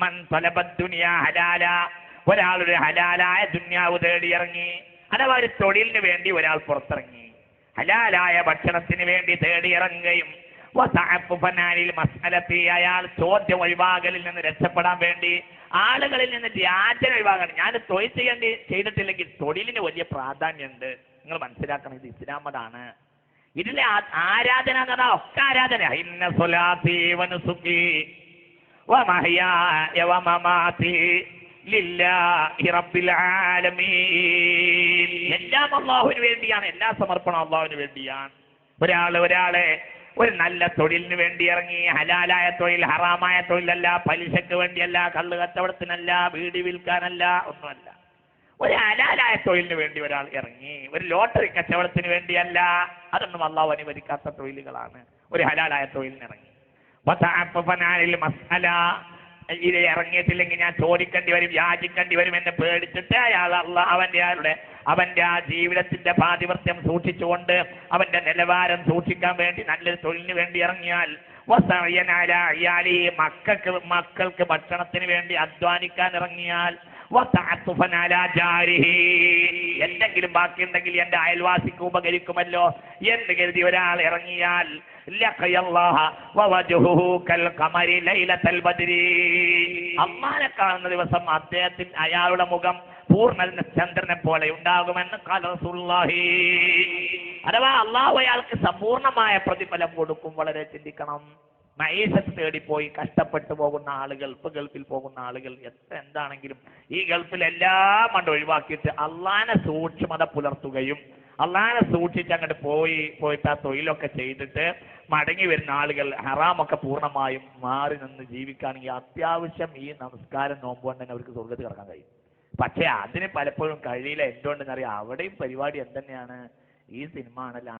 മൻ തലബദ് ദുനിയാ ഹലാല, ഒരാളൊരു ഹലാലായ ദുനിയാവ് തേടിയിറങ്ങി, അഥവാ ഒരു തൊഴിലിന് വേണ്ടി ഒരാൾ പുറത്തിറങ്ങി ഹലാലായ ഭക്ഷണത്തിന് വേണ്ടി തേടിയിറങ്ങുകയും അയാൾ ചോദ്യം ഒഴിവാകലിൽ നിന്ന് രക്ഷപ്പെടാൻ വേണ്ടി, ആളുകളിൽ നിന്ന് വ്യാജന ഒഴിവാകാൻ. ഞാൻ തൊഴിൽ ചെയ്തിട്ടില്ലെങ്കിൽ തൊഴിലിന് വലിയ പ്രാധാന്യമുണ്ട്. നിങ്ങൾ മനസ്സിലാക്കണം, ഇത് ഇസ്ലാം മതമാണ്. ഇതിലെ ആരാധന എന്ന് പറഞ്ഞാൽ ഒക്കെ ആരാധന. ഇന്ന സ്വലാത്തി വനുസുക്കി വമഹ്യായ വമമാതി ലില്ലാഹി റബ്ബിൽ ആലമീൻ. എല്ലാം അല്ലാഹുവിന് വേണ്ടിയാണ്, എല്ലാ സമർപ്പണവും അല്ലാഹുവിന് വേണ്ടിയാണ്. ഒരാളെ ഒരു നല്ല തൊഴിലിന് വേണ്ടി ഇറങ്ങി, ഹലാലായ തൊഴിൽ, ഹറാമായ തൊഴിലല്ല, പലിശക്ക് വേണ്ടിയല്ല, കള്ള് കച്ചവടത്തിനല്ല, വീടി വിൽക്കാനല്ല, ഒന്നുമല്ല. ഒരു ഹലാലായ തൊഴിലിന് വേണ്ടി ഒരാൾ ഇറങ്ങി, ഒരു ലോട്ടറി കച്ചവടത്തിന് വേണ്ടിയല്ല, അതൊന്നും അല്ലാഹു അനുവദിക്കാത്ത തൊഴിലുകളാണ്. ഒരു ഹലാലായ തൊഴിലിന് ഇറങ്ങി, ഇത് ഇറങ്ങിയിട്ടില്ലെങ്കിൽ ഞാൻ ചോദിക്കേണ്ടി വരും, യാചിക്കേണ്ടി വരും എന്ന് പേടിച്ചിട്ട് അയാൾ അവന്റെ ആ ജീവിതത്തിന്റെ പാതിവൃത്യം സൂക്ഷിച്ചുകൊണ്ട് അവന്റെ നിലവാരം സൂക്ഷിക്കാൻ വേണ്ടി നല്ലൊരു തൊഴിലിന് വേണ്ടി ഇറങ്ങിയാൽ, മക്കൾക്ക് ഭക്ഷണത്തിന് വേണ്ടി അധ്വാനിക്കാൻ ഇറങ്ങിയാൽ, എന്തെങ്കിലും ബാക്കിയുണ്ടെങ്കിൽ എന്റെ അയൽവാസിക്ക് ഉപകരിക്കുമല്ലോ എന്ന് കരുതി ഒരാൾ ഇറങ്ങിയാൽ, അള്ളാനെ കാണുന്ന ദിവസം അദ്ദേഹത്തിന് അയാളുടെ മുഖം പൂർണ്ണ ചന്ദ്രനെ പോലെ ഉണ്ടാകുമെന്ന് റസൂലുള്ളാഹി. അഥവാ അള്ളാഹു അയാൾക്ക് സമ്പൂർണമായ പ്രതിഫലം കൊടുക്കും. വളരെ ചിന്തിക്കണം. മൈസത്ത് തേടിപ്പോയി കഷ്ടപ്പെട്ടു പോകുന്ന ആളുകൾ, ഗൾഫിൽ പോകുന്ന ആളുകൾ, എന്താണെങ്കിലും ഈ ഗൾഫിൽ എല്ലാം കൊണ്ട് ഒഴിവാക്കിയിട്ട് അള്ളാനെ സൂക്ഷ്മത പുലർത്തുകയും അള്ളാനെ സൂക്ഷിച്ച് അങ്ങോട്ട് പോയിട്ട് ആ തൊഴിലൊക്കെ ചെയ്തിട്ട് മടങ്ങി വരുന്ന ആളുകൾ ഹറാമൊക്കെ പൂർണ്ണമായും മാറി നിന്ന് ജീവിക്കുകയാണെങ്കിൽ അത്യാവശ്യം ഈ നമസ്കാരം നോമ്പ് കൊണ്ട് തന്നെ അവർക്ക് സ്വർഗ്ഗത്തിൽ കിടക്കാൻ കഴിയും. പക്ഷെ അതിന് പലപ്പോഴും കഴിയില്ല. എന്തുകൊണ്ടെന്നറിയാം, അവിടെയും പരിപാടി എന്തെന്നെയാണ്, ഈ സിനിമ ആണല്ലോ.